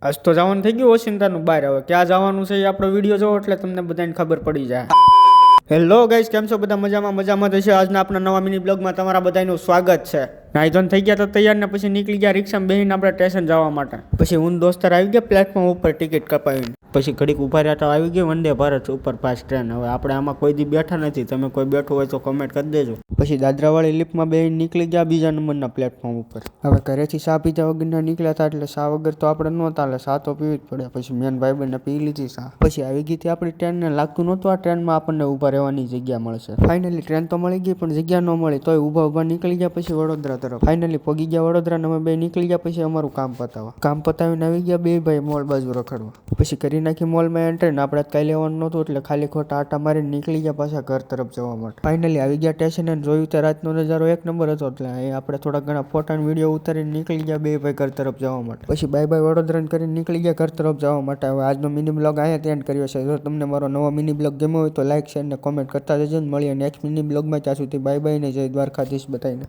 આજ તો જવાનું થઈ ગયું ઓશિંતાનું બહાર. હવે ક્યાં જવાનું છે એ આપણો વિડીયો જોવો એટલે તમને બધાને ખબર પડી જાય. હેલો ગાઈસ, કેમ છો બધા? મજામાં થશે. આજના આપણા નવા મિની બ્લોગમાં તમારા બધાનું સ્વાગત છે. નાઈ ધોઈને થઈ ગયા તો તૈયાર ને પછી નીકળી ગયા રિક્ષામાં બેસીને આપણે સ્ટેશન જવા માટે. પછી હું દોસ્તાર આવી ગયા પ્લેટફોર્મ ઉપર ટિકિટ કપાવીને. પછી ઘડીક ઉભા રહ્યા તો આવી ગઈ વંદે ભારત સુપરફાસ્ટ ટ્રેન. હવે આપણે આમાં કોઈ દી બેઠા નથી, તમે કોઈ બેઠું હોય તો કોમેન્ટ કરી દેજો. પછી દાદરાવાળી લિફ્ટમાં બેસીને નીકળી ગયા બીજા નંબરના પ્લેટફોર્મ ઉપર. હવે ઘરેથી ચા પીધા વગરના નીકળ્યા હતા એટલે ચા વગર તો આપણે ન ચાલે, ચા તો પીવી જ પડે. પછી મેન ભાઈબંધને પી લીધી ચા. પછી આવી ગઈ હતી આપણી ટ્રેનને. લાગતું નહોતું આ ટ્રેનમાં આપણને ઊભા રહેવાની જગ્યા મળશે. ફાઇનલી ટ્રેન તો મળી ગઈ પણ જગ્યા ન મળી, તોય ઊભા નીકળી ગયા પછી વડોદરા તરફ. ફાઇનલી પહોંચી ગયા વડોદરા. અમે બે નીકળી ગયા પછી અમારું કામ પતાવવા. કામ પતાવીને આવી ગયા બે ભાઈ મોલ બાજુ રખડવા. પછી કરી નાખી મોલમાં એન્ટ્રી. ને આપણે કાંઈ લેવાનું નહોતું એટલે ખાલી ખોટા આટા મારીને નીકળી ગયા પાછા ઘર તરફ જવા માટે. ફાઇનલી આવી ગયા સ્ટેશન અને જોયું તો રાતનો નજારો એક નંબર હતો એટલે અહીં આપણે થોડા ઘણા ફોટા અને વિડીયો ઉતારીને નીકળી ગયા બે ભાઈ ઘર તરફ જવા માટે. પછી બાય બાય વડોદરા કરીને નીકળી ગયા ઘર તરફ જવા માટે. હવે આજનો મિની બ્લોગ અહીંયા એન્ડ કર્યો છે. જો તમને મારો નવો મિની બ્લોગ ગમ્યો હોય તો લાઈક શેર ને કોમેન્ટ કરતા જજો. મળીએ નેક્સ્ટ મિની બ્લોગમાં. ત્યાં સુધી બાય બાય ને જય દ્વારકાધીશ બધાને.